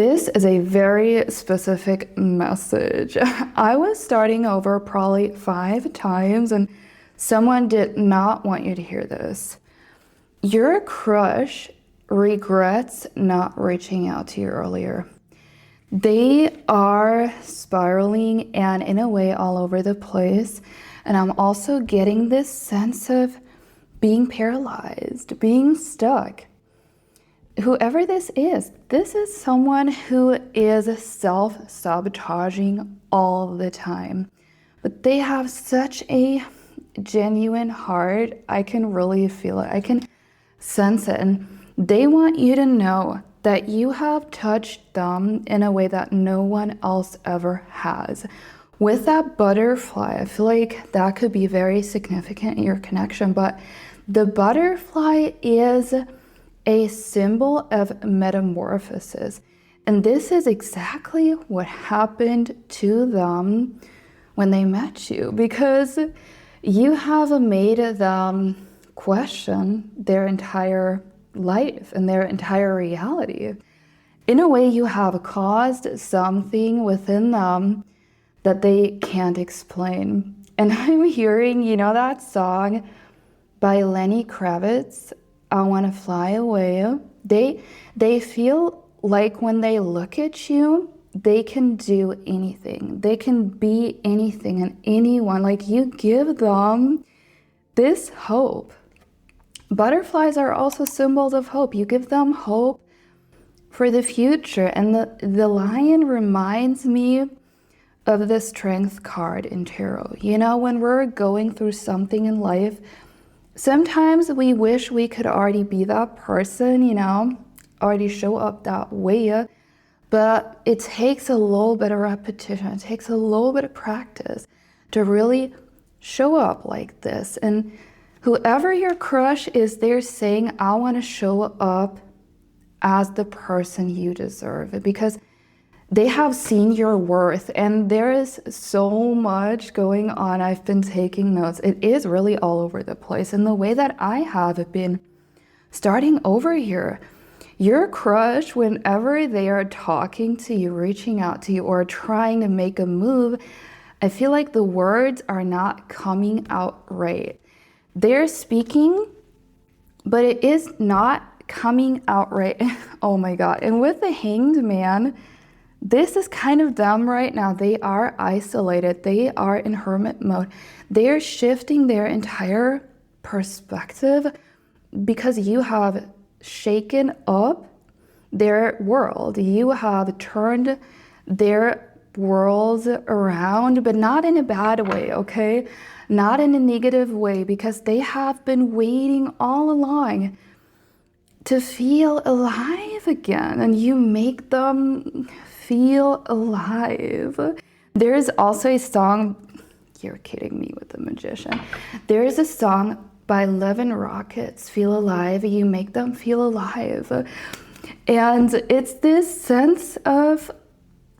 This is a very specific message. I was starting over probably 5 times, and someone did not want you to hear this. Your crush regrets not reaching out to you earlier. They are spiraling and in a way all over the place. And I'm also getting this sense of being paralyzed, being stuck. Whoever this is someone who is self-sabotaging all the time. But they have such a genuine heart. I can really feel it. I can sense it. And they want you to know that you have touched them in a way that no one else ever has. With that butterfly, I feel like that could be very significant in your connection, but the butterfly is a symbol of metamorphosis. And this is exactly what happened to them when they met you, because you have made them question their entire life and their entire reality. In a way, you have caused something within them that they can't explain. And I'm hearing, that song by Lenny Kravitz, I Want to Fly Away. They feel like when they look at you, they can do anything. They can be anything and anyone. Like, you give them this hope. Butterflies are also symbols of hope. You give them hope for the future. And the lion reminds me of the strength card in tarot. When we're going through something in life, sometimes we wish we could already be that person, already show up that way. But it takes a little bit of repetition. It takes a little bit of practice to really show up like this. And whoever your crush is, they're saying, I want to show up as the person you deserve, because they have seen your worth, and there is so much going on. I've been taking notes. It is really all over the place. And the way that I have been starting over here, your crush, whenever they are talking to you, reaching out to you, or trying to make a move, I feel like the words are not coming out right. They're speaking, but it is not coming out right. Oh my God. And with the Hanged Man, this is kind of them right now. They are isolated. They are in hermit mode. They are shifting their entire perspective because you have shaken up their world. You have turned their worlds around, but not in a bad way, okay? Not in a negative way, because they have been waiting all along to feel alive again, and you make them feel alive. There's also a song, you're kidding me with the magician. There is a song by Love and Rockets, Feel Alive. You make them feel alive. And it's this sense of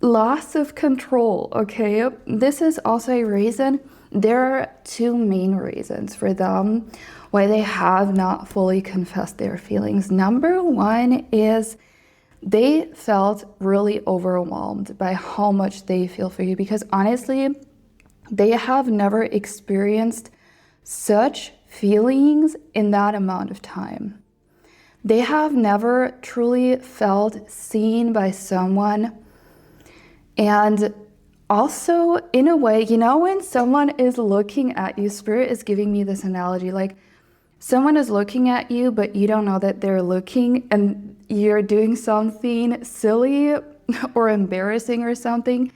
loss of control, okay? This is also a reason. There are 2 main reasons for them why they have not fully confessed their feelings. Number 1 is they felt really overwhelmed by how much they feel for you, because honestly, they have never experienced such feelings in that amount of time. They have never truly felt seen by someone. And also, in a way, when someone is looking at you, Spirit is giving me this analogy, like someone is looking at you, but you don't know that they're looking, and you're doing something silly or embarrassing or something.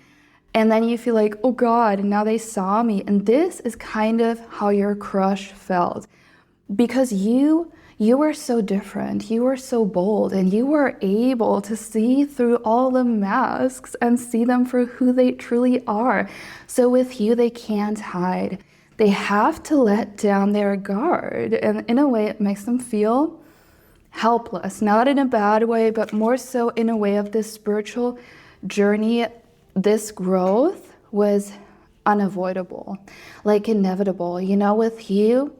And then you feel like, oh God, now they saw me. And this is kind of how your crush felt, because you were so different, you were so bold, and you were able to see through all the masks and see them for who they truly are. So with you, they can't hide. They have to let down their guard. And in a way, it makes them feel helpless, not in a bad way, but more so in a way of this spiritual journey. This growth was unavoidable, like inevitable. With you,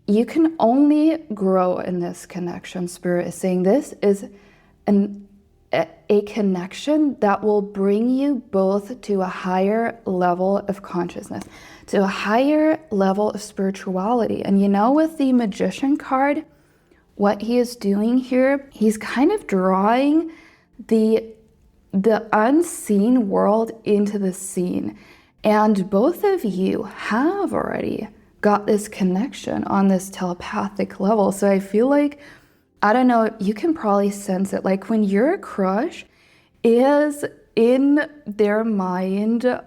you can only grow in this connection. Spirit is saying this is an a connection that will bring you both to a higher level of consciousness, to a higher level of spirituality. And you know, with the Magician card, what he is doing here, he's kind of drawing the unseen world into the seen. And both of you have already got this connection on this telepathic level. So I feel like, I don't know, you can probably sense it. Like when your crush is in their mind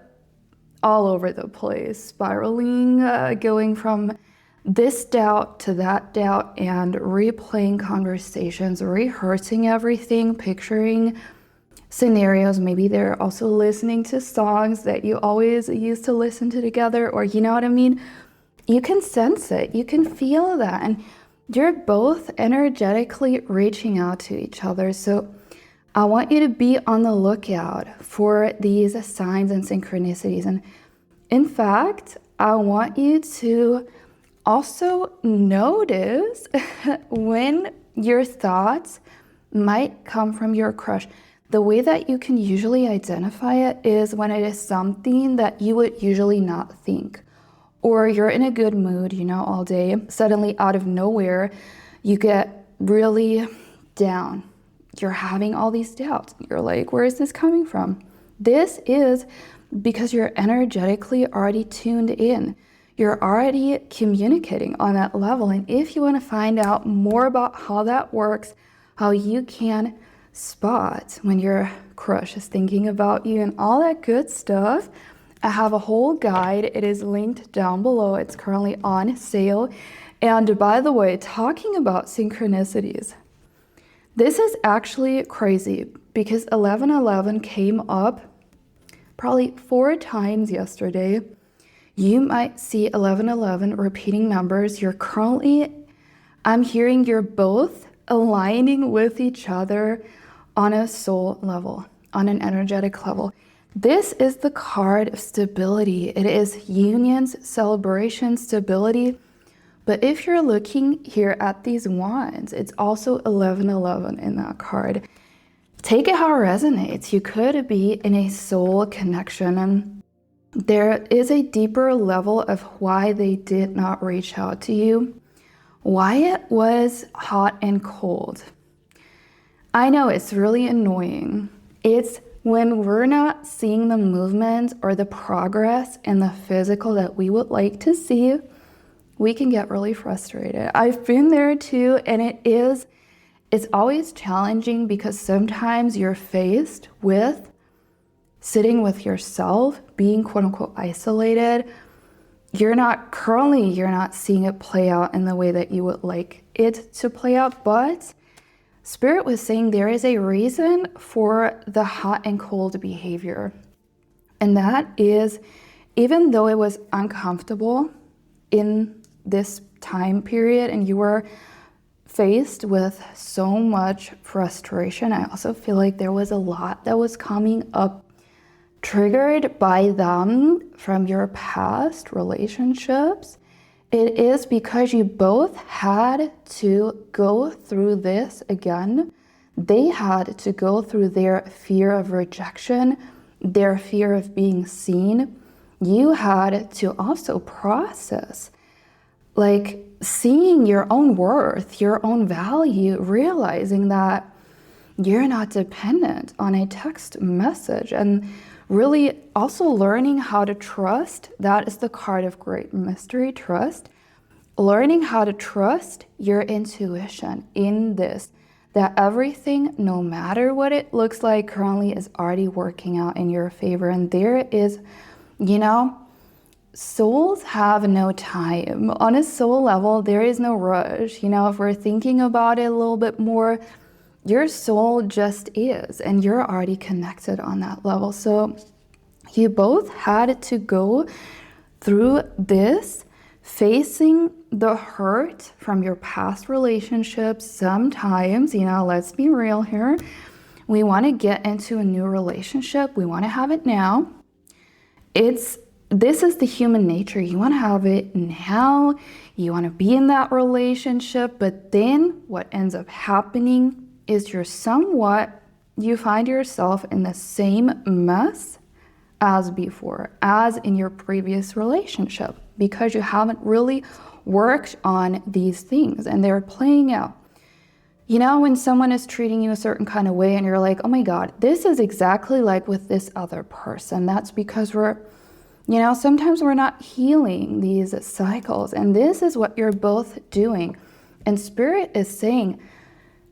all over the place, spiraling, going from this doubt to that doubt and replaying conversations, rehearsing everything, picturing scenarios. Maybe they're also listening to songs that you always used to listen to together, or you know what I mean? You can sense it, you can feel that, and you're both energetically reaching out to each other. So I want you to be on the lookout for these signs and synchronicities. And in fact, I want you to also notice when your thoughts might come from your crush. The way that you can usually identify it is when it is something that you would usually not think. Or you're in a good mood, you know, all day. Suddenly, out of nowhere, you get really down. You're having all these doubts. You're like, where is this coming from? This is because you're energetically already tuned in. You're already communicating on that level. And if you want to find out more about how that works, how you can spot when your crush is thinking about you and all that good stuff, I have a whole guide. It is linked down below. It's currently on sale. And by the way, talking about synchronicities, this is actually crazy because 1111 came up probably 4 times yesterday. You might see 1111 repeating numbers. I'm hearing you're both aligning with each other on a soul level, on an energetic level. This is the card of stability. It is unions, celebration, stability. But if you're looking here at these wands, it's also 1111 in that card. Take it how it resonates. You could be in a soul connection, and there is a deeper level of why they did not reach out to you, why it was hot and cold. I know it's really annoying. It's when we're not seeing the movement or the progress in the physical that we would like to see, we can get really frustrated. I've been there too, and it's always challenging because sometimes you're faced with sitting with yourself, being quote unquote isolated. You're not seeing it play out in the way that you would like it to play out, but Spirit was saying there is a reason for the hot and cold behavior. And that is, even though it was uncomfortable in this time period and you were faced with so much frustration, I also feel like there was a lot that was coming up triggered by them from your past relationships. It is because you both had to go through this again. They had to go through their fear of rejection, their fear of being seen. You had to also process, like, seeing your own worth, your own value, realizing that you're not dependent on a text message, and really also learning how to trust. That is the card of great mystery, trust. Learning how to trust your intuition in this, that everything, no matter what it looks like currently, is already working out in your favor. And there is, you know, souls have no time. On a soul level, there is no rush. You know, if we're thinking about it a little bit more, your soul just is, and you're already connected on that level. So you both had to go through this, facing the hurt from your past relationships. Sometimes, you know, let's be real here. We want to get into a new relationship. We want to have it now. This is the human nature. You want to have it now. You want to be in that relationship. But then what ends up happening is you're somewhat you find yourself in the same mess as before, as in your previous relationship, because you haven't really worked on these things and they're playing out. You know, when someone is treating you a certain kind of way and you're like, oh my God, this is exactly like with this other person. That's because sometimes we're not healing these cycles. And this is what you're both doing. And Spirit is saying,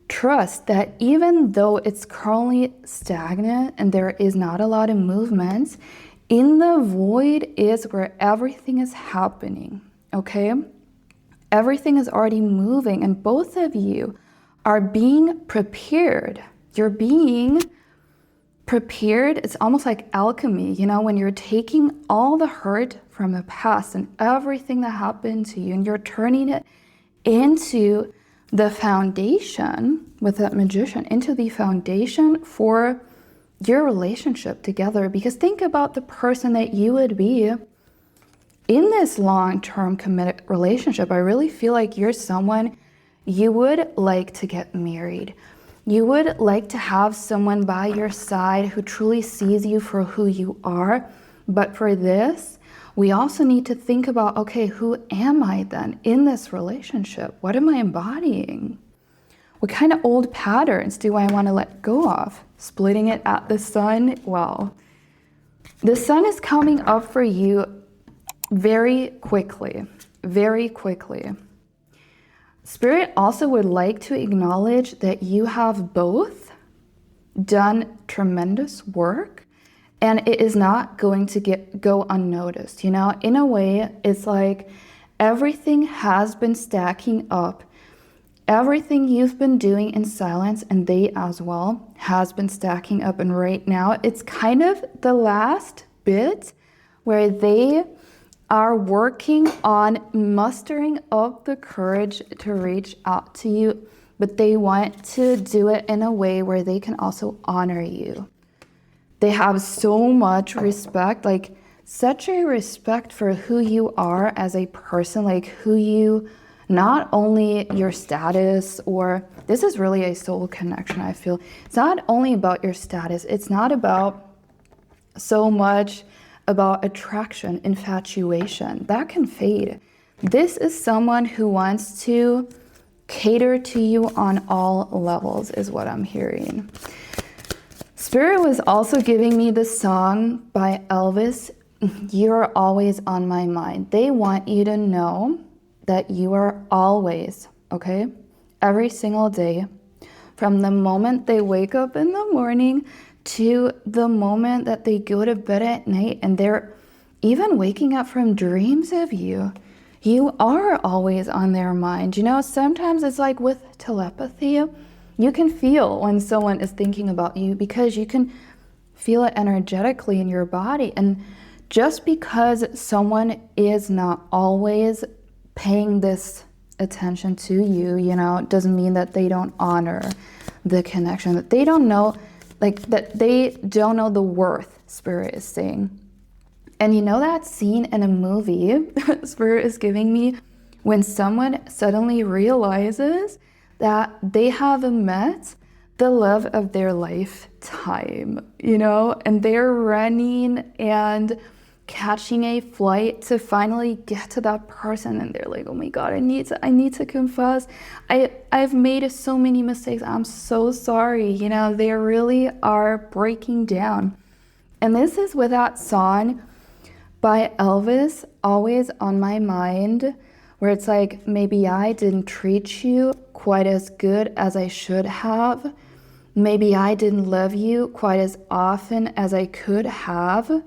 trust that even though it's currently stagnant and there is not a lot of movement, in the void is where everything is happening, okay? Everything is already moving and both of you are being prepared. You're being prepared. It's almost like alchemy, when you're taking all the hurt from the past and everything that happened to you and you're turning it into the foundation with that magician, into the foundation for your relationship together. Because think about the person that you would be in this long-term committed relationship. I really feel like you're someone you would like to get married. You would like to have someone by your side who truly sees you for who you are. But for this, we also need to think about, okay, who am I then in this relationship? What am I embodying? What kind of old patterns do I want to let go of? Splitting it at the sun? Well, the sun is coming up for you very quickly, very quickly. Spirit also would like to acknowledge that you have both done tremendous work and it is not going to go unnoticed. In a way, it's like everything has been stacking up. Everything you've been doing in silence, and they as well, has been stacking up. And right now, it's kind of the last bit where they are working on mustering up the courage to reach out to you, but they want to do it in a way where they can also honor you. They have so much respect, like such a respect for who you are as a person, like who you, not only your status, or this is really a soul connection, I feel. It's not only about your status. It's not about so much about attraction, infatuation. That can fade. This is someone who wants to cater to you on all levels, is what I'm hearing. Spirit was also giving me the song by Elvis, You're Always on My Mind. They want you to know that you are always, okay? Every single day, from the moment they wake up in the morning to the moment that they go to bed at night, and they're even waking up from dreams of you, you are always on their mind. Sometimes it's like with telepathy, you can feel when someone is thinking about you because you can feel it energetically in your body. And just because someone is not always paying this attention to you, doesn't mean that they don't honor the connection, that they don't know, that they don't know the worth, Spirit is saying. And that scene in a movie Spirit is giving me when someone suddenly realizes that they have met the love of their lifetime, and they're running and catching a flight to finally get to that person, and they're like, oh my God, I need to confess. I've made so many mistakes. I'm so sorry. They really are breaking down. And this is with that song by Elvis, Always on My Mind, where it's like, maybe I didn't treat you quite as good as I should have. Maybe I didn't love you quite as often as I could have.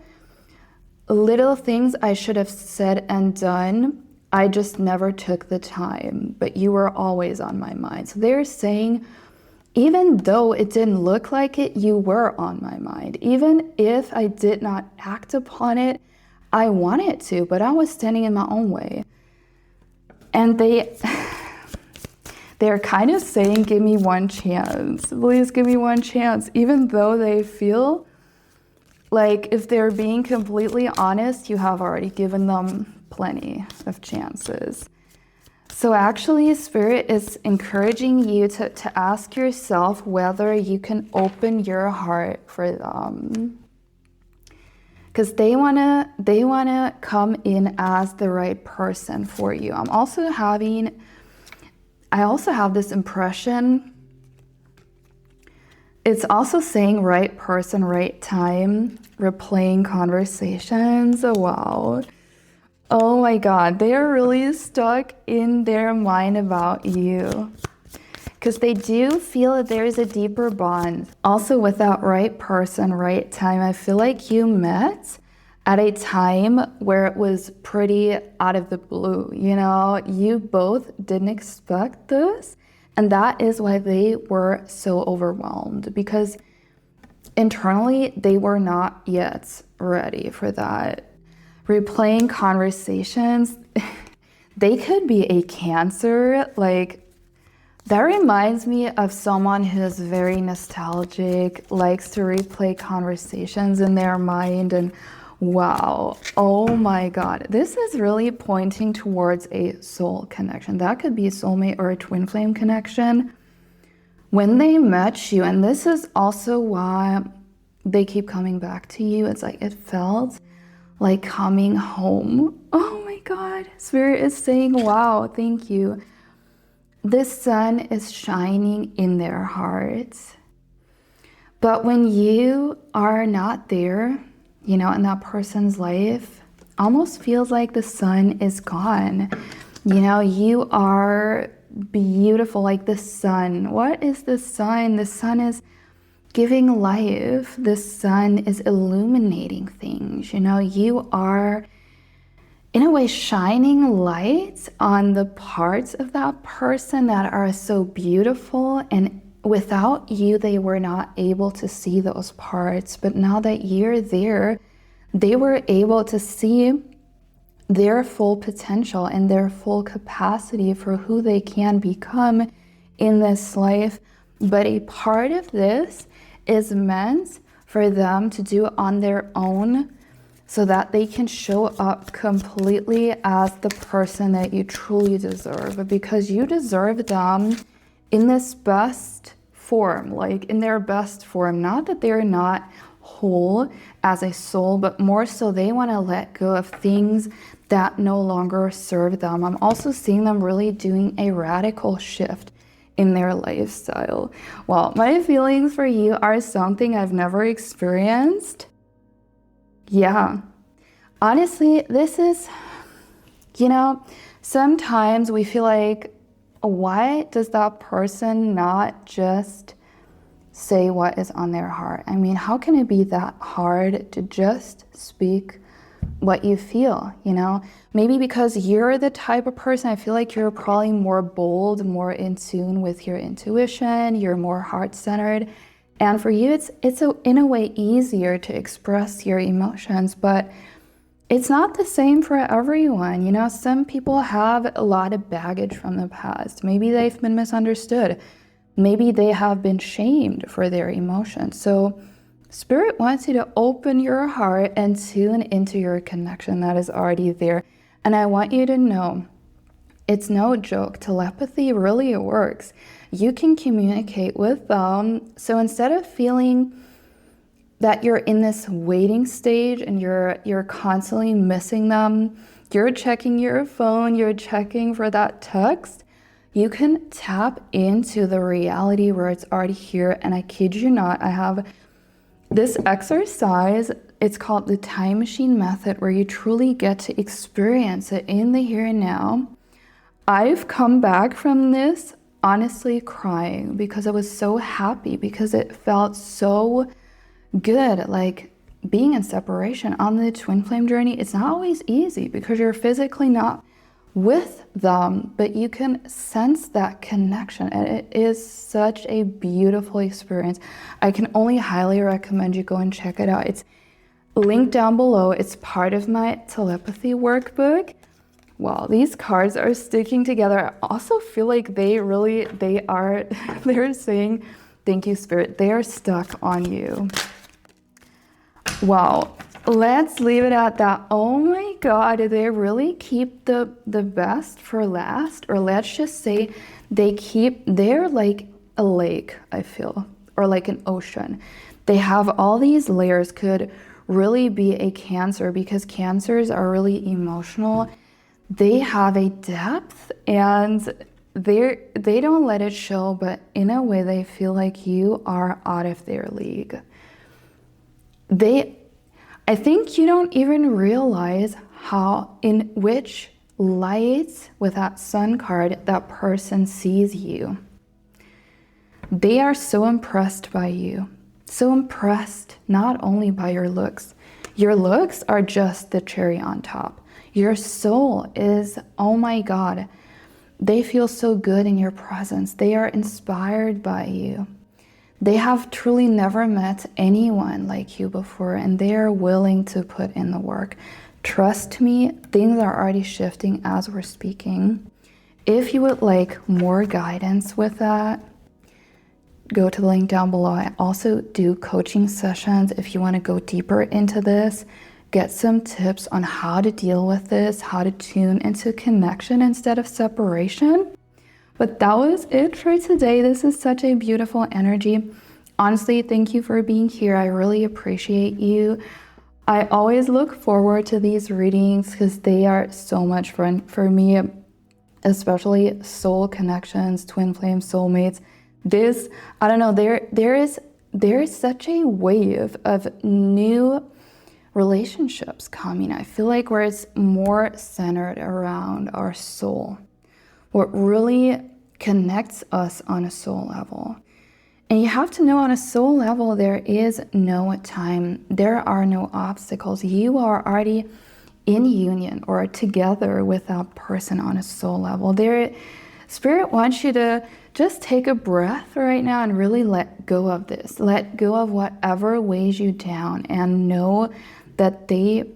Little things I should have said and done, I just never took the time, but you were always on my mind. So they're saying, even though it didn't look like it, you were on my mind. Even if I did not act upon it, I wanted to, but I was standing in my own way. And they're kind of saying, give me one chance. Please give me one chance. Even though they feel like, if they're being completely honest, you have already given them plenty of chances. So actually, Spirit is encouraging you to ask yourself whether you can open your heart for them. Because they wanna come in as the right person for you. I also have this impression. It's also saying right person, right time, replaying conversations. Oh, wow. Oh my God, they are really stuck in their mind about you. Because they do feel that there is a deeper bond. Also with that right person, right time, I feel like you met at a time where it was pretty out of the blue. You know, you both didn't expect this. And that is why they were so overwhelmed, because internally they were not yet ready for that. Replaying conversations, they could be a Cancer. Like, that reminds me of someone who's very nostalgic, likes to replay conversations in their mind, and wow, oh my God, this is really pointing towards a soul connection. That could be a soulmate or a twin flame connection. When they met you, and this is also why they keep coming back to you, it's like it felt like coming home. Oh my God, Spirit is saying, wow, thank you. The sun is shining in their hearts. But when you are not there, you know, in that person's life, almost feels like the sun is gone. You know, you are beautiful like the sun. What is the sun? The sun is giving life. The sun is illuminating things. You know, you are in a way shining light on the parts of that person that are so beautiful, and without you they were not able to see those parts. But now that you're there, they were able to see their full potential and their full capacity for who they can become in this life. But a part of this is meant for them to do on their own, so that they can show up completely as the person that you truly deserve, because you deserve them in this best form, like in their best form. Not that they're not whole as a soul, but more so they want to let go of things that no longer serve them. I'm also seeing them really doing a radical shift in their lifestyle. Well, my feelings for you are something I've never experienced. Yeah, honestly, this is, you know, sometimes we feel like, why does that person not just say what is on their heart? I mean, how can it be that hard to just speak what you feel, you know? Maybe because you're the type of person, I feel like you're probably more bold, more in tune with your intuition, you're more heart-centered. And for you, it's in a way easier to express your emotions, but it's not the same for everyone. You know, some people have a lot of baggage from the past. Maybe they've been misunderstood. Maybe they have been shamed for their emotions. So Spirit wants you to open your heart and tune into your connection that is already there. And I want you to know, it's no joke. Telepathy really works. You can communicate with them. So instead of feeling that you're in this waiting stage and you're constantly missing them, you're checking your phone, you're checking for that text, you can tap into the reality where it's already here. And I kid you not, I have this exercise. It's called the time machine method, where you truly get to experience it in the here and now. I've come back from this honestly crying, because I was so happy, because it felt so good. Like, being in separation on the twin flame journey, it's not always easy because you're physically not with them, but you can sense that connection, and it is such a beautiful experience. I can only highly recommend you go and check it out. It's linked down below. It's part of my telepathy workbook. Wow, these cards are sticking together. I also feel like they're saying, thank you, Spirit. They are stuck on you. Wow, let's leave it at that. Oh my God, they really keep the best for last, or let's just say they're like a lake, I feel, or like an ocean. They have all these layers. Could really be a Cancer, because Cancers are really emotional. They have a depth, and they don't let it show, but in a way they feel like you are out of their league. I think you don't even realize how, in which light with that sun card that person sees you. They are so impressed by you. So impressed not only by your looks. Your looks are just the cherry on top. Your soul is, oh my God, they feel so good in your presence. They are inspired by you. They have truly never met anyone like you before, and they are willing to put in the work. Trust me, things are already shifting as we're speaking. If you would like more guidance with that, go to the link down below. I also do coaching sessions if you want to go deeper into this, get some tips on how to deal with this, how to tune into connection instead of separation. But that was it for today. This is such a beautiful energy. Honestly, thank you for being here. I really appreciate you. I always look forward to these readings because they are so much fun for me, especially soul connections, twin flame, soulmates. This, I don't know, there is such a wave of new relationships coming. I feel like where it's more centered around our soul, what really connects us on a soul level. And you have to know, on a soul level, there is no time. There are no obstacles. You are already in union or together with that person on a soul level. Spirit wants you to just take a breath right now and really let go of this. Let go of whatever weighs you down, and know that they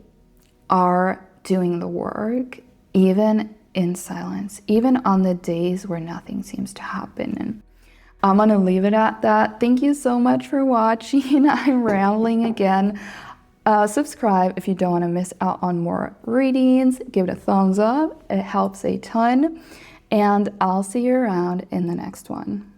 are doing the work, even in silence, even on the days where nothing seems to happen. And I'm gonna leave it at that. Thank you so much for watching. I'm rambling again. Subscribe if you don't want to miss out on more readings. Give it a thumbs up. It helps a ton. And I'll see you around in the next one.